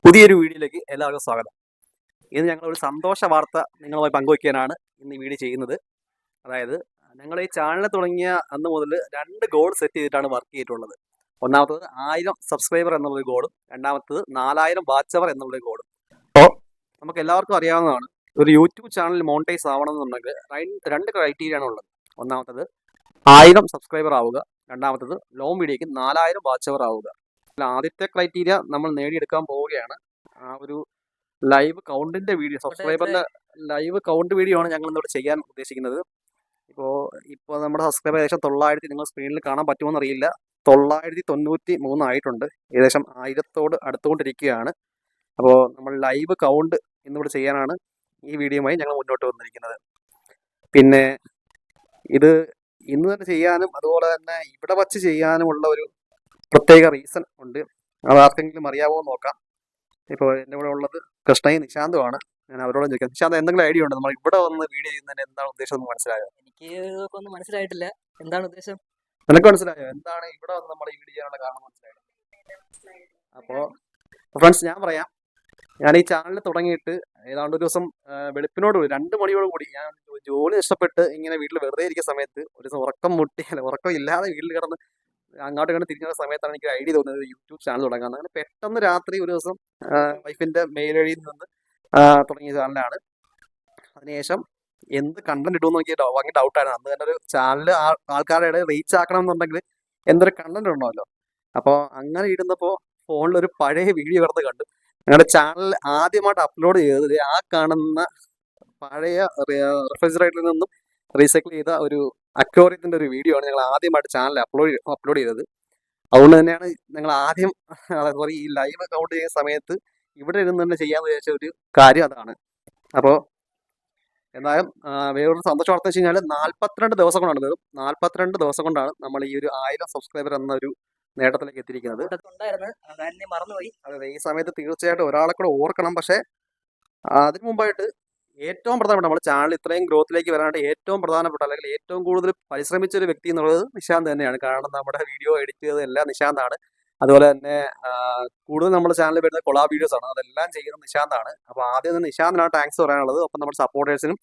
പുതിയൊരു വീഡിയോയിലേക്ക് എല്ലാവർക്കും സ്വാഗതം. ഇന്ന് ഞങ്ങളൊരു സന്തോഷ വാർത്ത നിങ്ങളുമായി പങ്കുവയ്ക്കാനാണ് ഇന്ന് ഈ വീഡിയോ ചെയ്യുന്നത്. അതായത് ഞങ്ങൾ ഈ ചാനൽ തുടങ്ങിയ അന്ന് മുതൽ 2 ഗോൾ സെറ്റ് ചെയ്തിട്ടാണ് വർക്ക് ചെയ്തിട്ടുള്ളത്. ഒന്നാമത്തത് 1000 സബ്സ്ക്രൈബർ എന്നുള്ളൊരു ഗോളും, രണ്ടാമത്തത് 4000 വാച്ച് അവർ എന്നുള്ളൊരു ഗോളും. അപ്പോൾ നമുക്ക് എല്ലാവർക്കും അറിയാവുന്നതാണ്, ഒരു യൂട്യൂബ് ചാനൽ മോണിറ്റൈസ് ആവണമെന്നുണ്ടെങ്കിൽ 2 ക്രൈറ്റീരിയ ആണ് ഉള്ളത്. ഒന്നാമത്തത് 1000 സബ്സ്ക്രൈബർ ആവുക, രണ്ടാമത്തത് ലോങ് വീഡിയോയ്ക്ക് 4000 വാച്ച് അവർ ആവുക. ആദ്യത്തെ ക്രൈറ്റീരിയ നമ്മൾ നേടിയെടുക്കാൻ പോവുകയാണ്. ആ ഒരു ലൈവ് കൗണ്ടിന്റെ വീഡിയോ, സബ്സ്ക്രൈബറിന്റെ ലൈവ് കൗണ്ട് വീഡിയോ ആണ് ഞങ്ങൾ ഇന്നിവിടെ ചെയ്യാൻ ഉദ്ദേശിക്കുന്നത്. ഇപ്പോൾ നമ്മുടെ സബ്സ്ക്രൈബർ ഏകദേശം 900 നിങ്ങൾ സ്ക്രീനിൽ കാണാൻ പറ്റുമോന്ന് അറിയില്ല. 993 ആയിട്ടുണ്ട്. ഏകദേശം 1000 അടുത്തുകൊണ്ടിരിക്കുകയാണ്. അപ്പോൾ നമ്മൾ ലൈവ് കൗണ്ട് ഇന്നിവിടെ ചെയ്യാനാണ് ഈ വീഡിയോയുമായി ഞങ്ങൾ മുന്നോട്ട് വന്നിരിക്കുന്നത്. പിന്നെ ഇത് ഇന്ന് തന്നെ ചെയ്യാനും അതുപോലെ തന്നെ ഇവിടെ വച്ച് ചെയ്യാനുമുള്ള ഒരു പ്രത്യേക റീസൺ ഉണ്ട്. അത് ആർക്കെങ്കിലും അറിയാവോ നോക്കാം. ഇപ്പോൾ എൻ്റെ കൂടെ ഉള്ളത് കൃഷ്ണയും നിശാന്തുമാണ്. ഞാൻ അവരോട് ചോദിക്കാം, നിശാന്ത് എന്തെങ്കിലും ഐഡിയ ഉണ്ട് നമ്മൾ ഇവിടെ വന്ന് വീഡിയോ ചെയ്യുന്നതിന് എന്താണ് ഉദ്ദേശം എന്ന് മനസ്സിലായോ? എനിക്ക് ഒന്നും മനസ്സിലായിട്ടില്ല. എന്താണ് ഉദ്ദേശം? നിനക്ക് മനസ്സിലായോ എന്താണ് ഇവിടെ വന്ന് നമ്മൾ ഈ വീഡിയോ ചെയ്യാനുള്ള കാരണം? മനസ്സിലായോ? അപ്പോൾ ഫ്രണ്ട്സ്, ഞാൻ പറയാം. ഞാൻ ഈ ചാനൽ തുടങ്ങിയിട്ട് ഏതാണ്ട് ഒരു ദിവസം വെളുപ്പിനോട് കൂടി 2 മണിയോട് കൂടി ഞാൻ ജോലി നഷ്ടപ്പെട്ട് ഇങ്ങനെ വീട്ടിൽ വെറുതെ ഇരിക്കുന്ന സമയത്ത് ഒരു ദിവസം ഉറക്കം ഇല്ലാതെ വീട്ടിൽ കിടന്ന് അങ്ങോട്ട് ഇങ്ങോട്ട് തിരിഞ്ഞ സമയത്താണ് എനിക്ക് ഐഡിയ തോന്നുന്നത് യൂട്യൂബ് ചാനൽ തുടങ്ങാൻ. അങ്ങനെ പെട്ടെന്ന് രാത്രി ഒരു ദിവസം വൈഫിന്റെ മെയിൽ വഴിയിൽ നിന്ന് തുടങ്ങിയ ചാനലാണ്. അതിനുശേഷം എന്ത് കണ്ടന്റ് ഇടുമെന്ന് എനിക്ക് ഭയങ്കര ഡൗട്ടായിരുന്നു. അന്ന് തന്നെ ഒരു ചാനൽ ആൾക്കാരുടെ ഇടയിൽ റീച്ച് ആക്കണം എന്നുണ്ടെങ്കിൽ എന്തൊരു കണ്ടന്റ് ഉണ്ടല്ലോ. അപ്പോൾ അങ്ങനെ ഇടുന്നപ്പോൾ ഫോണിലൊരു പഴയ വീഡിയോ കിടന്ന് കണ്ടു. ഞങ്ങളുടെ ചാനൽ ആദ്യമായിട്ട് അപ്ലോഡ് ചെയ്തത് ആ കാണുന്ന പഴയ റെഫ്രിജറേറ്ററിൽ നിന്നും റീസൈക്കിൾ ചെയ്ത ഒരു അക്വേറിയത്തിന്റെ ഒരു വീഡിയോ ആണ് ഞങ്ങൾ ആദ്യമായിട്ട് ചാനൽ അപ്ലോഡ് ചെയ്തത്. അതുകൊണ്ട് തന്നെയാണ് ഞങ്ങൾ ആദ്യം ഈ ലൈവ് അക്കൗണ്ട് ചെയ്യുന്ന സമയത്ത് ഇവിടെ ഇരുന്ന് തന്നെ ചെയ്യാന്ന് വിചാരിച്ച ഒരു കാര്യം അതാണ്. അപ്പോൾ എന്തായാലും വേറൊരു സന്തോഷ വാർത്ത വെച്ച് കഴിഞ്ഞാൽ 42 ദിവസം കൊണ്ടാണ്, വെറും 42 ദിവസം കൊണ്ടാണ് നമ്മൾ ഈ ഒരു 1000 സബ്സ്ക്രൈബർ എന്ന ഒരു നേട്ടത്തിലേക്ക് എത്തിയിരിക്കുന്നത്. അതെ, ഈ സമയത്ത് തീർച്ചയായിട്ടും ഒരാളെ കൂടെ ഓർക്കണം. പക്ഷേ അതിനു മുമ്പായിട്ട് ഏറ്റവും പ്രധാനപ്പെട്ട നമ്മുടെ ചാനൽ ഇത്രയും ഗ്രോത്തിലേക്ക് വരാനായിട്ട് ഏറ്റവും പ്രധാനപ്പെട്ട അല്ലെങ്കിൽ ഏറ്റവും കൂടുതൽ പരിശ്രമിച്ച ഒരു വ്യക്തി എന്നുള്ളത് നിശാന്ത് തന്നെയാണ്. കാരണം നമ്മുടെ വീഡിയോ എഡിറ്റ് ചെയ്തത് എല്ലാം നിശാന്താണ്. അതുപോലെ തന്നെ കൂടുതൽ നമ്മുടെ ചാനലിൽ വരുന്ന കൊളാബ് വീഡിയോസ് ആണ്, അതെല്ലാം ചെയ്യുന്നത് നിശാന്താണ്. അപ്പോൾ ആദ്യം തന്നെ നിശാന്തിനാണ് താങ്ക്സ് പറയാനുള്ളത്. അപ്പം നമ്മുടെ സപ്പോർട്ടേഴ്സിനും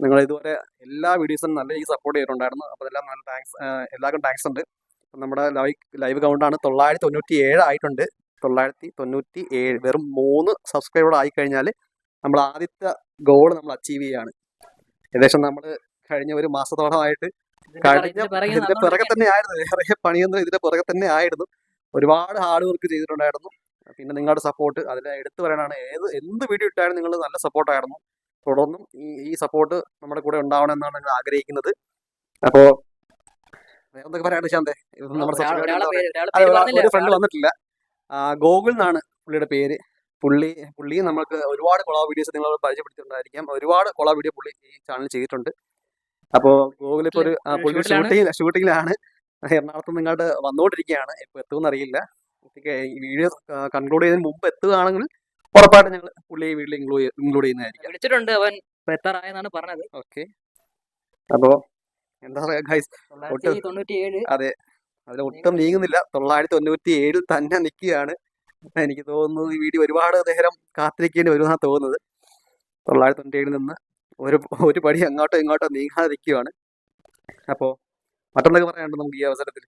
നിങ്ങൾ ഇതുവരെ എല്ലാ വീഡിയോസിനും നല്ല രീതിയിൽ സപ്പോർട്ട് ചെയ്തിട്ടുണ്ടായിരുന്നു. അപ്പോൾ അതെല്ലാം നല്ല താങ്ക്സ്, എല്ലാവർക്കും താങ്ക്സ് ഉണ്ട്. അപ്പം നമ്മുടെ ലൈവ് കൗണ്ടാണ് 997 ആയിട്ടുണ്ട്. 997, വെറും 3 സബ്സ്ക്രൈബർ ആയിക്കഴിഞ്ഞാൽ നമ്മൾ ആദ്യത്തെ ഗോൾ നമ്മൾ അച്ചീവ് ചെയ്യുകയാണ്. ഏകദേശം നമ്മൾ കഴിഞ്ഞ ഒരു മാസത്തോളമായിട്ട് ഇതിന്റെ പിറകെ തന്നെ ആയിരുന്നു. വേറെ പണിയൊന്നും ഇതിന്റെ പിറകെ തന്നെ ആയിരുന്നു. ഒരുപാട് ഹാർഡ് വർക്ക് ചെയ്തിട്ടുണ്ടായിരുന്നു. പിന്നെ നിങ്ങളുടെ സപ്പോർട്ട് അതിൽ എടുത്തു പറയാനാണ്. എന്ത് വീഡിയോ ഇട്ടാലും നിങ്ങൾ നല്ല സപ്പോർട്ടായിരുന്നു. തുടർന്നും ഈ സപ്പോർട്ട് നമ്മുടെ കൂടെ ഉണ്ടാവണം എന്നാണ് ഞങ്ങൾ ആഗ്രഹിക്കുന്നത്. അപ്പോ എന്തൊക്കെ പറയാണ്ട് ശാന്തേ, നമ്മുടെ ഒരു ഫ്രണ്ട് വന്നിട്ടില്ല. ഗോകുൽ എന്നാണ് പുള്ളിയുടെ പേര്. പുള്ളി നമുക്ക് ഒരുപാട് കൊളാബ് വീഡിയോസ് നിങ്ങൾ പരിചയപ്പെടുത്തിയിട്ടുണ്ടായിരിക്കാം. ഒരുപാട് കൊളാബ് വീഡിയോ പുള്ളി ഈ ചാനൽ ചെയ്തിട്ടുണ്ട്. അപ്പോൾ ഗൂഗിൾ ഇപ്പോൾ പുള്ളി ഷൂട്ടിങ്ങിലാണ്. എറണാകുളത്ത് നിങ്ങോട്ട് വന്നുകൊണ്ടിരിക്കുകയാണ്. ഇപ്പോൾ എത്തുമെന്ന് അറിയില്ല. ഈ വീഡിയോ കൺക്ലൂഡ് ചെയ്യുന്നതിന് മുമ്പ് എത്തുകയാണെങ്കിൽ ഉറപ്പായിട്ട് ഞങ്ങൾ പുള്ളി വീട്ടിൽ ഇൻക്ലൂഡ് ചെയ്യുന്നതായിരിക്കും. വിളിച്ചിട്ടുണ്ട്, അവൻ എത്താറായെന്നാണ് പറഞ്ഞത്. ഓക്കെ, അപ്പോൾ എന്താ പറയാ ഗൈസ്, അതെ, അതിൽ ഒട്ടും നീങ്ങുന്നില്ല. 997 തന്നെ നിൽക്കുകയാണ്. എനിക്ക് തോന്നുന്നത് ഈ വീഡിയോ ഒരുപാട് നേരം കാത്തിരിക്കേണ്ടി വരുമെന്നാണ് തോന്നുന്നത്. 997 നിന്ന് ഒരു പടി അങ്ങോട്ടോ ഇങ്ങോട്ടോ നീങ്ങാതിരിക്കുകയാണ്. അപ്പോൾ മറ്റൊന്നൊക്കെ പറയാനുണ്ട് നമുക്ക് ഈ അവസരത്തിൽ.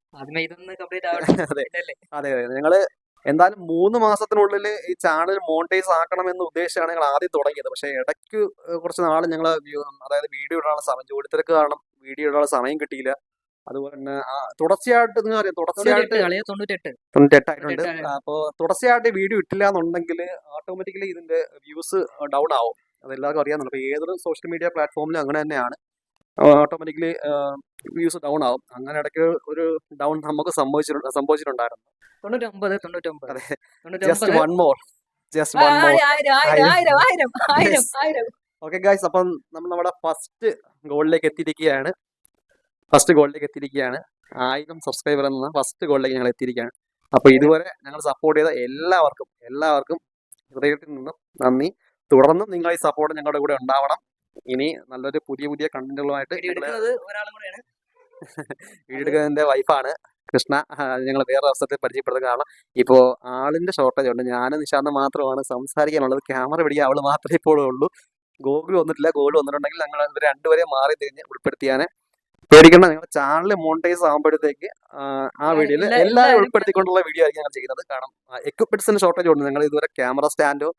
അതെ, ഞങ്ങള് എന്തായാലും 3 മാസത്തിനുള്ളിൽ ഈ ചാനൽ മോണിറ്റൈസ് ആക്കണമെന്ന് ഉദ്ദേശിച്ചാണ് ഞങ്ങൾ ആദ്യം തുടങ്ങിയത്. പക്ഷേ ഇടയ്ക്ക് കുറച്ച് നാൾ ഞങ്ങൾ അതായത് വീഡിയോ ഇടാനുള്ള സമയം, ജോലി തിരക്ക് കാരണം വീഡിയോ ഇടാനുള്ള സമയം കിട്ടിയില്ല. അതുപോലെ തന്നെ തുടർച്ചയായിട്ട് 98 ആയിട്ടുണ്ട്. അപ്പോൾ തുടർച്ചയായിട്ട് വീഡിയോ ഇട്ടില്ല എന്നുണ്ടെങ്കിൽ ഓട്ടോമാറ്റിക്കലി ഇതിന്റെ വ്യൂസ് ഡൗൺ ആവും. അതെല്ലാവർക്കും അറിയാവുന്നതാണ്. അപ്പോൾ ഏതൊരു സോഷ്യൽ മീഡിയ പ്ലാറ്റ്ഫോമിലും അങ്ങനെ തന്നെയാണ്. ഓട്ടോമാറ്റിക്കലി വ്യൂസ് ഡൗൺ ആവും. അങ്ങനെ ഇടയ്ക്ക് ഒരു ഡൗൺ നമുക്ക് സംഭവിച്ചിട്ടുണ്ടായിരുന്നു. 99. അതെ, just one more. Okay guys, അപ്പം നമ്മൾ നമ്മുടെ ഫസ്റ്റ് ഗോളിലേക്ക് എത്തിയിരിക്കുകയാണ്. 1000 സബ്സ്ക്രൈബർ എന്ന ഫസ്റ്റ് ഗോളിലേക്ക് ഞങ്ങൾ എത്തിയിരിക്കുകയാണ്. അപ്പോൾ ഇതുവരെ ഞങ്ങൾ സപ്പോർട്ട് ചെയ്ത എല്ലാവർക്കും ഹൃദയത്തിൽ നിന്നും നന്ദി. തുടർന്നും നിങ്ങൾ ഈ സപ്പോർട്ട് ഞങ്ങളുടെ കൂടെ ഉണ്ടാവണം. ഇനി നല്ലൊരു പുതിയ കണ്ടന്റുകളുമായിട്ട് വീഡിയോ എടുക്കുന്നതിന്റെ വൈഫാണ്. കൃഷ്ണ ഞങ്ങൾ വേറെ അവസരത്തിൽ പരിചയപ്പെടുത്തുക. കാരണം ഇപ്പോൾ ആളിൻ്റെ ഷോർട്ടേജ് ഉണ്ട്. ഞാനും നിശാന്ത് മാത്രമാണ് സംസാരിക്കാനുള്ളത്. ക്യാമറ പിടിക്കാൻ അവൾ മാത്രമേ ഇപ്പോഴും ഉള്ളൂ. ഗോകുൽ വന്നിട്ടില്ല. ഗോകുൽ വന്നിട്ടുണ്ടെങ്കിൽ ഞങ്ങൾ ഇവർ രണ്ടുപേരെയും മാറി തിരിഞ്ഞ് ഉൾപ്പെടുത്തിയാൽ പേടിക്കേണ്ട. നിങ്ങളുടെ ചാനൽ മോണിറ്റൈസ് ആകുമ്പോഴത്തേക്ക് ആ വീഡിയോയിൽ എല്ലാവരും ഉൾപ്പെടുത്തിക്കൊണ്ടുള്ള വീഡിയോ ആയിരിക്കും ഞങ്ങൾ ചെയ്യുന്നത്. കാരണം എക്യുപ്മെന്റ്സിന് ഷോർട്ടേജ് ഉണ്ട്. ഞങ്ങൾ ഇതുവരെ ക്യാമറ സ്റ്റാൻഡോ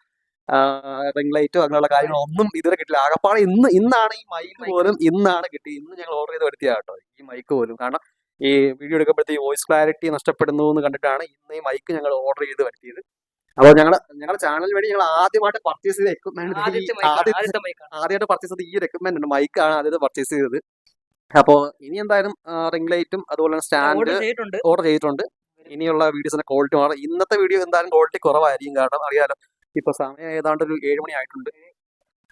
റിംഗ് ലൈറ്റോ അങ്ങനെയുള്ള കാര്യങ്ങളൊന്നും ഇതുവരെ കിട്ടില്ല. ആകപ്പാടെ ഇന്നാണ് ഈ മൈക്ക് പോലും ഇന്നാണ് കിട്ടി. ഇന്ന് ഞങ്ങൾ ഓർഡർ ചെയ്ത് വരുത്തിയ കേട്ടോ ഈ മൈക്ക് പോലും. കാരണം ഈ വീഡിയോ എടുക്കുമ്പോഴത്തേക്ക് വോയിസ് ക്ലാരിറ്റി നഷ്ടപ്പെടുന്നു എന്ന് കണ്ടിട്ടാണ് ഇന്ന് ഈ മൈക്ക് ഞങ്ങൾ ഓർഡർ ചെയ്ത് വരുത്തിയത്. അപ്പോൾ ഞങ്ങളുടെ ചാനലിന് വേണ്ടി ഞങ്ങൾ ആദ്യമായിട്ട് പർച്ചേസ് ചെയ്ത എക്യുപ്മെന്റ് ആദ്യമായിട്ട് പർച്ചേസ് ചെയ്ത് ഈ ഒരു എക്യുപ്മെന്റ് ഉണ്ട്. മൈക്കാണ് ആദ്യമായിട്ട് പർച്ചേസ് ചെയ്തത്. അപ്പോൾ ഇനി എന്തായാലും റിംഗ് ലൈറ്റും അതുപോലെ തന്നെ സ്റ്റാൻഡ് ഓർഡർ ചെയ്തിട്ടുണ്ട്. ഇനിയുള്ള വീഡിയോസിന്റെ ക്വാളിറ്റി മാറും. ഇന്നത്തെ വീഡിയോ എന്തായാലും ക്വാളിറ്റി കുറവായിരിക്കും. കാരണം അറിയാലോ ഇപ്പൊ സമയം ഏതാണ്ട് ഒരു 7 മണി ആയിട്ടുണ്ട്.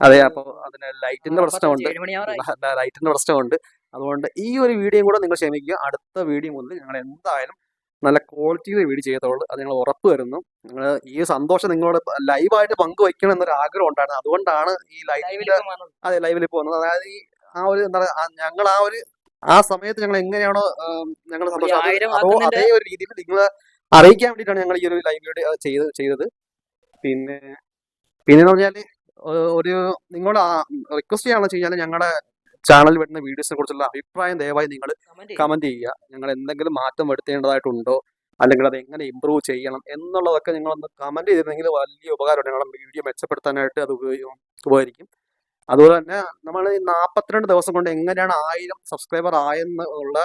അതെ, അപ്പോൾ അതിന് ലൈറ്റിന്റെ പ്രശ്നമുണ്ട്. അതുകൊണ്ട് ഈ ഒരു വീഡിയോ കൂടെ നിങ്ങൾ ക്ഷമിക്കുക. അടുത്ത വീഡിയോ മുതൽ ഞങ്ങൾ എന്തായാലും നല്ല ക്വാളിറ്റിയിൽ വീഡിയോ ചെയ്തോളൂ. അത് ഞങ്ങൾ ഉറപ്പ് വരുന്നു. നിങ്ങൾ ഈ സന്തോഷം നിങ്ങളോട് ലൈവായിട്ട് പങ്കുവയ്ക്കണം എന്നൊരു ആഗ്രഹം ഉണ്ടായിരുന്നു. അതുകൊണ്ടാണ് ഈ ലൈവിൽ പോകുന്നത്. അതായത് ഈ ആ ഒരു എന്താ പറയുക, ഞങ്ങൾ ആ സമയത്ത് ഞങ്ങൾ എങ്ങനെയാണോ ഞങ്ങൾ സന്തോഷം അതേ ഒരു രീതിയിൽ നിങ്ങളെ അറിയിക്കാൻ വേണ്ടിയിട്ടാണ് ഞങ്ങൾ ഈ ഒരു ലൈവ് വീഡിയോ ചെയ്തത്. പിന്നെന്ന് പറഞ്ഞാൽ ഒരു നിങ്ങളോട് റിക്വസ്റ്റ് ചെയ്യാണെന്ന് വെച്ച് കഴിഞ്ഞാൽ ഞങ്ങളുടെ ചാനലിൽ വരുന്ന വീഡിയോസിനെ കുറിച്ചുള്ള അഭിപ്രായം ദയവായി നിങ്ങൾ കമന്റ് ചെയ്യുക. ഞങ്ങൾ എന്തെങ്കിലും മാറ്റം വരുത്തേണ്ടതായിട്ടുണ്ടോ, അല്ലെങ്കിൽ അത് എങ്ങനെ ഇമ്പ്രൂവ് ചെയ്യണം എന്നുള്ളതൊക്കെ നിങ്ങളൊന്ന് കമന്റ് ചെയ്തിരുന്നെങ്കിൽ വലിയ ഉപകാരമുണ്ട്. ഞങ്ങളുടെ വീഡിയോ മെച്ചപ്പെടുത്താനായിട്ട് അത് ഉപകരിക്കും. അതുപോലെ തന്നെ നമ്മൾ 42 ദിവസം കൊണ്ട് എങ്ങനെയാണ് 1000 സബ്സ്ക്രൈബർ ആയെന്നുള്ള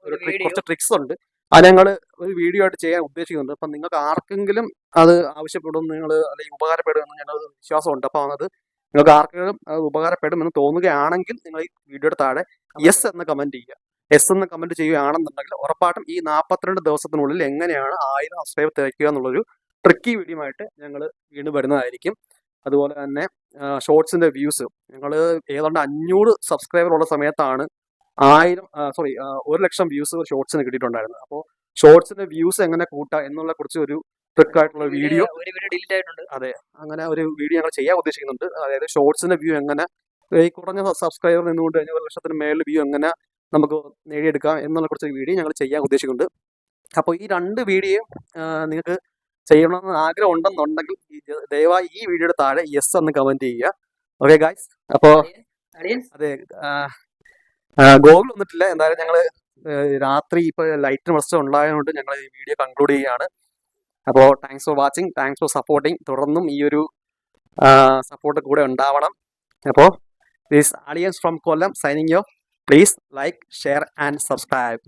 കുറച്ച് ട്രിക്സ് ഉണ്ട്. അത് ഞങ്ങൾ ഒരു വീഡിയോ ആയിട്ട് ചെയ്യാൻ ഉദ്ദേശിക്കുന്നുണ്ട്. അപ്പം നിങ്ങൾക്ക് ആർക്കെങ്കിലും അത് ആവശ്യപ്പെടുമെന്ന് നിങ്ങൾ അല്ലെങ്കിൽ ഉപകാരപ്പെടുമെന്ന് ഞങ്ങൾ വിശ്വാസമുണ്ട്. അപ്പം അത് നിങ്ങൾക്ക് ആർക്കെങ്കിലും അത് ഉപകാരപ്പെടുമെന്ന് തോന്നുകയാണെങ്കിൽ നിങ്ങൾ ഈ വീഡിയോയുടെ താഴെ യെസ് എന്ന് കമന്റ് ചെയ്യുക. യെസ് എന്ന് കമന്റ് ചെയ്യുകയാണെന്നുണ്ടെങ്കിൽ ഉറപ്പായിട്ടും ഈ 42 ദിവസത്തിനുള്ളിൽ എങ്ങനെയാണ് 1000 സബ്സ്ക്രൈബർ തികയ്ക്കുക എന്നുള്ളൊരു ട്രിക്കി വീഡിയോ ആയിട്ട് ഞങ്ങൾ വീണ്ടും വരുന്നതായിരിക്കും. അതുപോലെ തന്നെ ഷോർട്സിന്റെ വ്യൂസ് ഞങ്ങൾ ഏതാണ്ട് 500 സബ്സ്ക്രൈബർ ഉള്ള സമയത്താണ് 1,00,000 വ്യൂസ് ഷോർട്സിന് കിട്ടിയിട്ടുണ്ടായിരുന്നു. അപ്പോൾ ഷോർട്സിന്റെ വ്യൂസ് എങ്ങനെ കൂട്ടാം എന്നുള്ള കുറിച്ച് ഒരു ട്രിക്കായിട്ടുള്ള വീഡിയോ അതെ, അങ്ങനെ ഒരു വീഡിയോ ഞങ്ങൾ ചെയ്യാൻ ഉദ്ദേശിക്കുന്നുണ്ട്. അതായത് ഷോർട്സിന്റെ വ്യൂ എങ്ങനെ ഈ കുറഞ്ഞ സബ്സ്ക്രൈബർ നിന്നുകൊണ്ട് 1,00,000 മേളിൽ വ്യൂ എങ്ങനെ നമുക്ക് നേടിയെടുക്കാം എന്നുള്ള കുറിച്ച് വീഡിയോ ഞങ്ങൾ ചെയ്യാൻ ഉദ്ദേശിക്കുന്നുണ്ട്. അപ്പോൾ ഈ 2 വീഡിയോ നിങ്ങൾക്ക് ചെയ്യണമെന്ന് ആഗ്രഹം ഉണ്ടെന്നുണ്ടെങ്കിൽ ദയവായി ഈ വീഡിയോയുടെ താഴെ യെസ് എന്ന് കമന്റ് ചെയ്യുക. ഓക്കെ ഗായ്സ്, അപ്പോൾ അതെ ഗോകുൽ വന്നിട്ടില്ല. എന്തായാലും ഞങ്ങൾ രാത്രി ഇപ്പോൾ ലൈറ്റിന് പ്രശ്നം ഉണ്ടായതുകൊണ്ട് ഞങ്ങൾ ഈ വീഡിയോ കൺക്ലൂഡ് ചെയ്യുകയാണ്. അപ്പോൾ thanks for watching, thanks for supporting. തുടർന്നും ഈ ഒരു സപ്പോർട്ട് കൂടെ ഉണ്ടാവണം. അപ്പോൾ this audience from Kollam signing off. Please like, share and subscribe.